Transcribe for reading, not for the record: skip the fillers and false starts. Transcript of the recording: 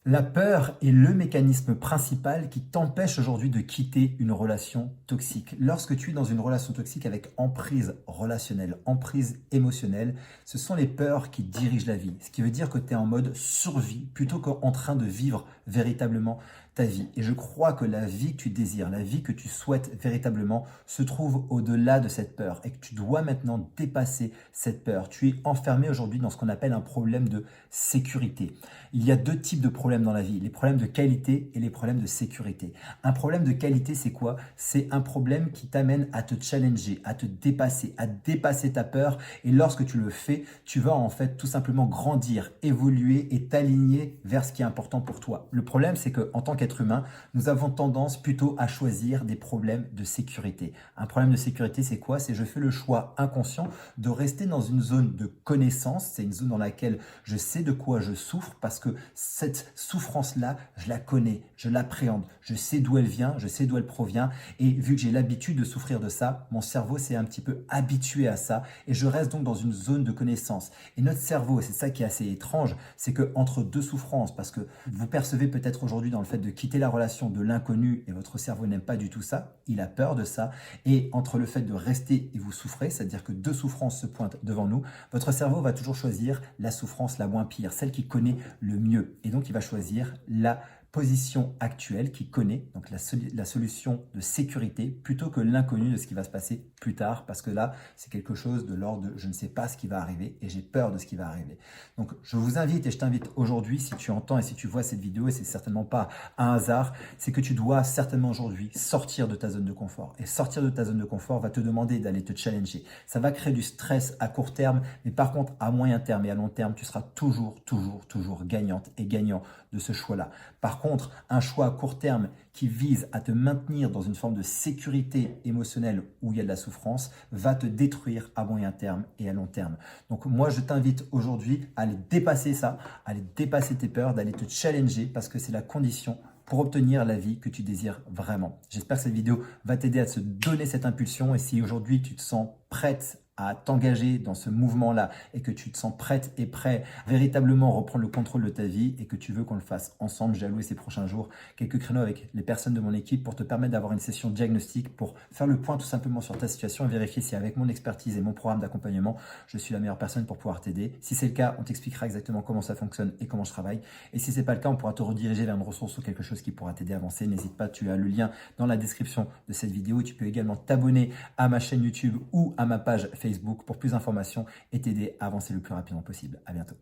La peur est le mécanisme principal qui t'empêche aujourd'hui de quitter une relation toxique. Lorsque tu es dans une relation toxique avec emprise relationnelle, emprise émotionnelle, ce sont les peurs qui dirigent la vie. Ce qui veut dire que tu es en mode survie plutôt qu'en train de vivre véritablement ta vie. Et je crois que la vie que tu désires, la vie que tu souhaites véritablement se trouve au-delà de cette peur et que tu dois maintenant dépasser cette peur. Tu es enfermé aujourd'hui dans ce qu'on appelle un problème de sécurité. Il y a deux types de problèmes dans la vie, les problèmes de qualité et les problèmes de sécurité. Un problème de qualité, c'est quoi? C'est un problème qui t'amène à te challenger, à te dépasser, à dépasser ta peur. Et lorsque tu le fais, tu vas en fait tout simplement grandir, évoluer et t'aligner vers ce qui est important pour toi. Le problème, c'est qu'en tant qu'être humain, nous avons tendance plutôt à choisir des problèmes de sécurité. Un problème de sécurité, c'est quoi? C'est je fais le choix inconscient de rester dans une zone de connaissance. C'est une zone dans laquelle je sais de quoi je souffre parce que cette souffrance-là, je la connais, je l'appréhende, je sais d'où elle vient, je sais d'où elle provient. Et vu que j'ai l'habitude de souffrir de ça, mon cerveau s'est un petit peu habitué à ça et je reste donc dans une zone de connaissance. Et notre cerveau, c'est ça qui est assez étrange, c'est que entre deux souffrances, parce que vous percevez peut-être aujourd'hui dans le fait de quitter la relation de l'inconnu et votre cerveau n'aime pas du tout ça, il a peur de ça, et entre le fait de rester et vous souffrez, c'est-à-dire que deux souffrances se pointent devant nous, votre cerveau va toujours choisir la souffrance la moins pire, celle qui connaît le mieux. Et donc, il va choisir la position actuelle qui connaît, donc la solution de sécurité, plutôt que l'inconnu de ce qui va se passer plus tard, parce que là, c'est quelque chose de l'ordre de je ne sais pas ce qui va arriver et j'ai peur de ce qui va arriver. Donc, je vous invite et je t'invite aujourd'hui, si tu entends et si tu vois cette vidéo, et c'est certainement pas un hasard, c'est que tu dois certainement aujourd'hui sortir de ta zone de confort. Et sortir de ta zone de confort va te demander d'aller te challenger. Ça va créer du stress à court terme, mais par contre, à moyen terme et à long terme, tu seras toujours gagnante et gagnant de ce choix-là. Par contre, un choix à court terme qui vise à te maintenir dans une forme de sécurité émotionnelle où il y a de la souffrance va te détruire à moyen terme et à long terme. Donc moi, je t'invite aujourd'hui à aller dépasser ça, à aller dépasser tes peurs, d'aller te challenger parce que c'est la condition pour obtenir la vie que tu désires vraiment. J'espère que cette vidéo va t'aider à te donner cette impulsion et si aujourd'hui tu te sens prête à t'engager dans ce mouvement-là et que tu te sens prête et prêt à véritablement reprendre le contrôle de ta vie et que tu veux qu'on le fasse ensemble, j'ai alloué ces prochains jours quelques créneaux avec les personnes de mon équipe pour te permettre d'avoir une session diagnostic pour faire le point tout simplement sur ta situation et vérifier si avec mon expertise et mon programme d'accompagnement, je suis la meilleure personne pour pouvoir t'aider. Si c'est le cas, on t'expliquera exactement comment ça fonctionne et comment je travaille. Et si c'est pas le cas, on pourra te rediriger vers une ressource ou quelque chose qui pourra t'aider à avancer. N'hésite pas, tu as le lien dans la description de cette vidéo et tu peux également t'abonner à ma chaîne YouTube ou à ma page Facebook pour plus d'informations et t'aider à avancer le plus rapidement possible. À bientôt.